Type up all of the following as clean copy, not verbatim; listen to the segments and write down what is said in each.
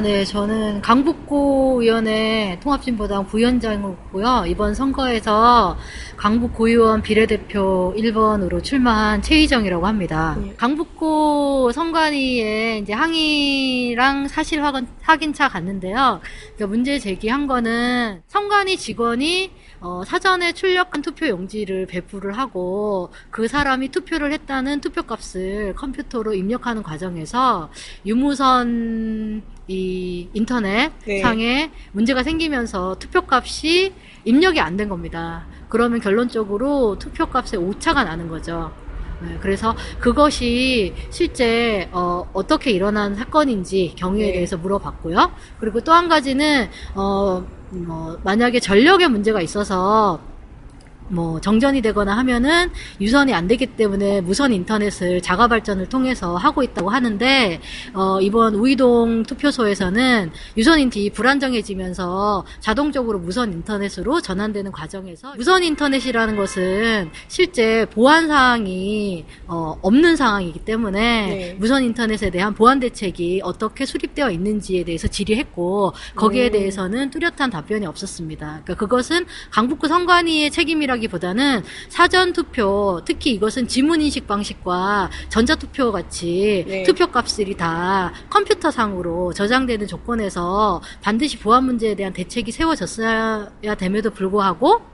네. 저는 강북구의원회 통합진보당 부위원장이고요. 이번 선거에서 강북구의원 비례대표 1번으로 출마한 최희정이라고 합니다. 네. 강북구 선관위에 이제 항의랑 사실 확인차 갔는데요. 그러니까 문제 제기한 거는 선관위 직원이 사전에 출력한 투표 용지를 배부를 하고 그 사람이 투표를 했다는 투표값을 컴퓨터로 입력하는 과정에서 유무선 이 인터넷 네. 상에 문제가 생기면서 투표값이 입력이 안 된 겁니다. 그러면 결론적으로 투표값에 오차가 나는 거죠. 네, 그래서 그것이 실제 어떻게 일어난 사건인지 경위에 네. 대해서 물어봤고요. 그리고 또 한 가지는 만약에 전력에 문제가 있어서 정전이 되거나 하면은 유선이 안 되기 때문에 무선 인터넷을 자가 발전을 통해서 하고 있다고 하는데, 이번 우이동 투표소에서는 유선 인터넷이 불안정해지면서 자동적으로 무선 인터넷으로 전환되는 과정에서 무선 인터넷이라는 것은 실제 보안 사항이 없는 상황이기 때문에 네. 무선 인터넷에 대한 보안 대책이 어떻게 수립되어 있는지에 대해서 질의했고 거기에 대해서는 뚜렷한 답변이 없었습니다. 그러니까 그것은 강북구 선관위의 책임이라기보다는 사전 투표, 특히 이것은 지문인식 방식과 전자투표 같이 네. 투표값들이 다 컴퓨터상으로 저장되는 조건에서 반드시 보안 문제에 대한 대책이 세워졌어야 됨에도 불구하고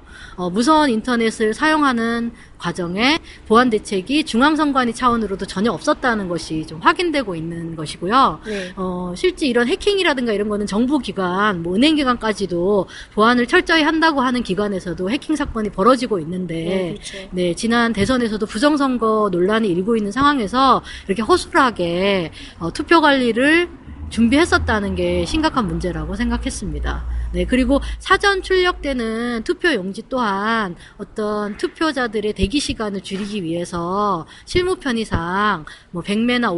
무선 인터넷을 사용하는 과정에 보안 대책이 중앙선관위 차원으로도 전혀 없었다는 것이 좀 확인되고 있는 것이고요. 네. 실제 이런 해킹이라든가 이런 거는 정부기관, 은행기관까지도 보안을 철저히 한다고 하는 기관에서도 해킹 사건이 벌어지고 있는데, 그렇죠. 네, 지난 대선에서도 부정선거 논란이 일고 있는 상황에서 이렇게 허술하게 투표 관리를 준비했었다는 게 심각한 문제라고 생각했습니다. 네, 그리고 사전 출력되는 투표 용지 또한 어떤 투표자들의 대기 시간을 줄이기 위해서 실무 편의상 100매나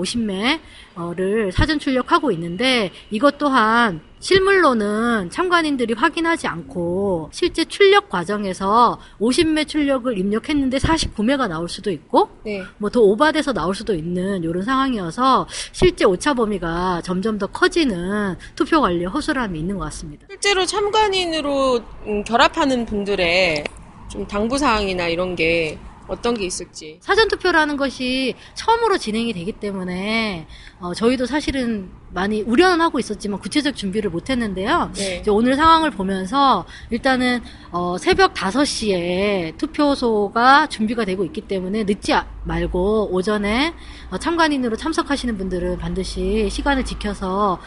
50매를 사전 출력하고 있는데 이것 또한 실물로는 참관인들이 확인하지 않고 실제 출력 과정에서 50매 출력을 입력했는데 49매가 나올 수도 있고 네. 더 오바돼서 나올 수도 있는 이런 상황이어서 실제 오차 범위가 점점 더 커지는 투표 관리에 허술함이 있는 것 같습니다. 실제로 참관인으로 결합하는 분들의 좀 당부사항이나 이런 게 어떤 게 있을지. 사전투표라는 것이 처음으로 진행이 되기 때문에 저희도 사실은 많이 우려는 하고 있었지만 구체적 준비를 못했는데요. 네. 이제 오늘 상황을 보면서 일단은 새벽 5시에 투표소가 준비가 되고 있기 때문에 늦지 말고 오전에 참관인으로 참석하시는 분들은 반드시 시간을 지켜서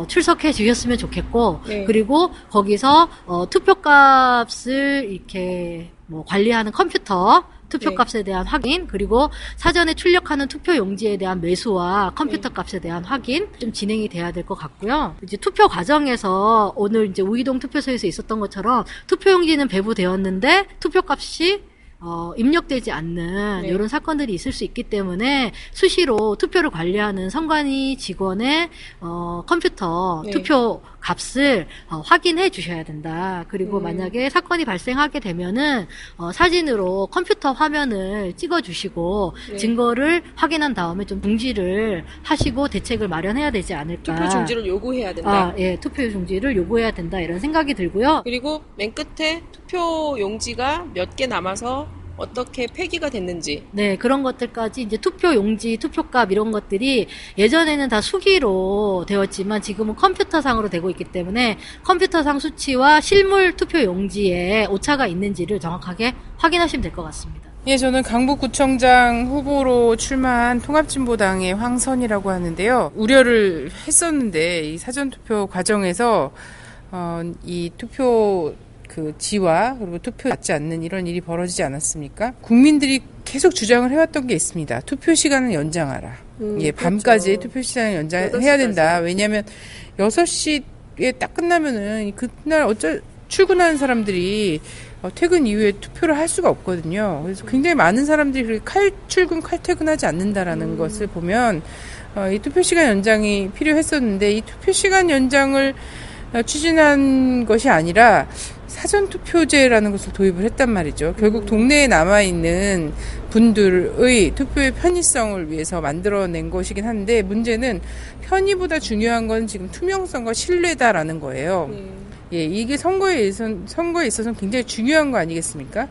출석해 주셨으면 좋겠고 네. 그리고 거기서 투표값을 이렇게 관리하는 컴퓨터 투표값에 대한 확인, 그리고 사전에 출력하는 투표 용지에 대한 매수와 컴퓨터 값에 대한 확인 좀 진행이 돼야 될 것 같고요. 이제 투표 과정에서 오늘 이제 우이동 투표소에서 있었던 것처럼 투표 용지는 배부되었는데 투표값이 입력되지 않는 네. 이런 사건들이 있을 수 있기 때문에 수시로 투표를 관리하는 선관위 직원의 컴퓨터 네. 투표 값을 확인해 주셔야 된다. 그리고 만약에 사건이 발생하게 되면은 사진으로 컴퓨터 화면을 찍어 주시고 네. 증거를 확인한 다음에 좀 중지를 하시고 대책을 마련해야 되지 않을까. 투표 중지를 요구해야 된다. 예, 투표 중지를 요구해야 된다 이런 생각이 들고요. 그리고 맨 끝에 투표 용지가 몇 개 남아서 어떻게 폐기가 됐는지. 네, 그런 것들까지 이제 투표 용지, 투표값 이런 것들이 예전에는 다 수기로 되었지만 지금은 컴퓨터상으로 되고 있기 때문에 컴퓨터상 수치와 실물 투표 용지에 오차가 있는지를 정확하게 확인하시면 될 것 같습니다. 예, 저는 강북구청장 후보로 출마한 통합진보당의 황선이라고 하는데요. 우려를 했었는데 이 사전투표 과정에서 이 투표 지와 그리고 투표 받지 않는 이런 일이 벌어지지 않았습니까? 국민들이 계속 주장을 해왔던 게 있습니다. 투표 시간을 연장하라. 예, 밤까지 그렇죠. 투표 시간을 연장해야 된다. 왜냐하면 6시에 딱 끝나면은 그날 출근하는 사람들이 퇴근 이후에 투표를 할 수가 없거든요. 그래서 굉장히 많은 사람들이 칼출근, 칼퇴근하지 않는다라는 것을 보면 이 투표 시간 연장이 필요했었는데 이 투표 시간 연장을 추진한 것이 아니라 사전투표제라는 것을 도입을 했단 말이죠. 결국 동네에 남아있는 분들의 투표의 편의성을 위해서 만들어낸 것이긴 한데, 문제는 편의보다 중요한 건 지금 투명성과 신뢰다라는 거예요. 예, 이게 선거에 있어서는 굉장히 중요한 거 아니겠습니까?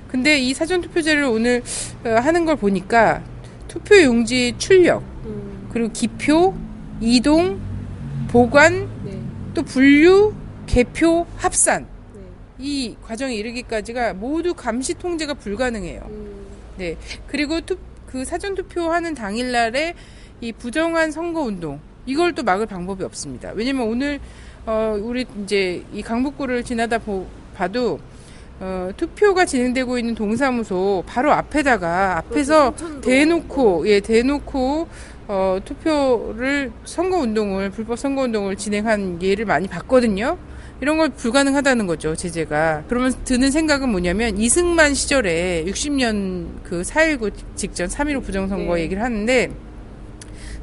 근데 이 사전투표제를 오늘 하는 걸 보니까 투표용지 출력, 그리고 기표, 이동, 보관, 또 분류, 개표, 합산, 이 과정에 이르기까지가 모두 감시 통제가 불가능해요. 네. 그리고 그 사전투표하는 당일날에 이 부정한 선거운동, 이걸 또 막을 방법이 없습니다. 왜냐면 오늘 우리 이제 이 강북구를 지나다 봐도 투표가 진행되고 있는 동사무소 바로 앞에서 대놓고 투표를 불법 선거운동을 진행한 예를 많이 봤거든요. 이런 걸 불가능하다는 거죠, 제재가. 그러면 드는 생각은 뭐냐면, 이승만 시절에 60년 그 4.19 직전 3.15 부정선거 얘기를 하는데,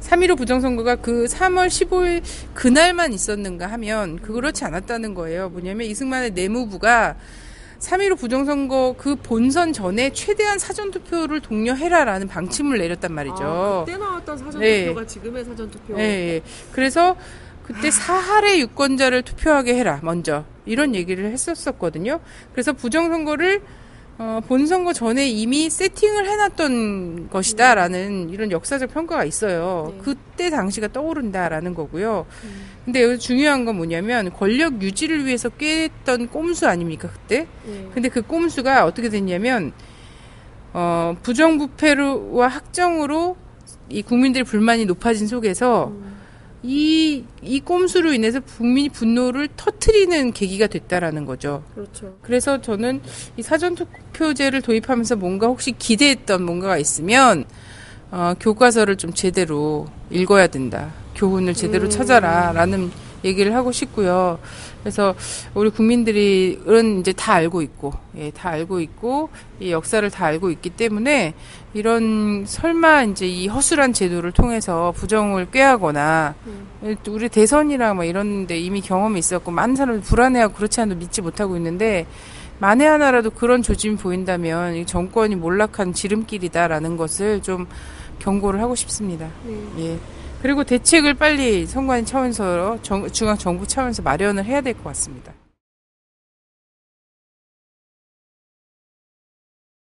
3.15 부정선거가 그 3월 15일 그날만 있었는가 하면 그렇지 않았다는 거예요. 뭐냐면 이승만의 내무부가 3.15 부정선거 그 본선 전에 최대한 사전투표를 독려해라라는 방침을 내렸단 말이죠. 그때 나왔던 사전투표가 네. 지금의 사전투표. 네. 그래서 그때 사할의 유권자를 투표하게 해라, 먼저. 이런 얘기를 했었거든요. 그래서 부정선거를 본선거 전에 이미 세팅을 해놨던 것이다라는 이런 역사적 평가가 있어요. 그때 당시가 떠오른다라는 거고요. 근데 여기서 중요한 건 뭐냐면 권력 유지를 위해서 꿰었던 꼼수 아닙니까, 그때? 근데 그 꼼수가 어떻게 됐냐면 부정부패와 학정으로 이 국민들의 불만이 높아진 속에서 이 꼼수로 인해서 국민이 분노를 터트리는 계기가 됐다라는 거죠. 그렇죠. 그래서 저는 이 사전투표제를 도입하면서 뭔가 혹시 기대했던 뭔가가 있으면 교과서를 좀 제대로 읽어야 된다. 교훈을 제대로 찾아라라는 얘기를 하고 싶고요. 그래서 우리 국민들은 이제 다 알고 있고, 이 역사를 다 알고 있기 때문에 이런 설마 이제 이 허술한 제도를 통해서 부정을 꾀하거나 우리 대선이랑 막 이런데 이미 경험이 있었고 많은 사람들이 불안해하고 그렇지 않아도 믿지 못하고 있는데 만에 하나라도 그런 조짐이 보인다면 이 정권이 몰락한 지름길이다라는 것을 좀 경고를 하고 싶습니다. 예. 그리고 대책을 빨리 선관위 차원에서 중앙 정부 차원에서 마련을 해야 될 것 같습니다.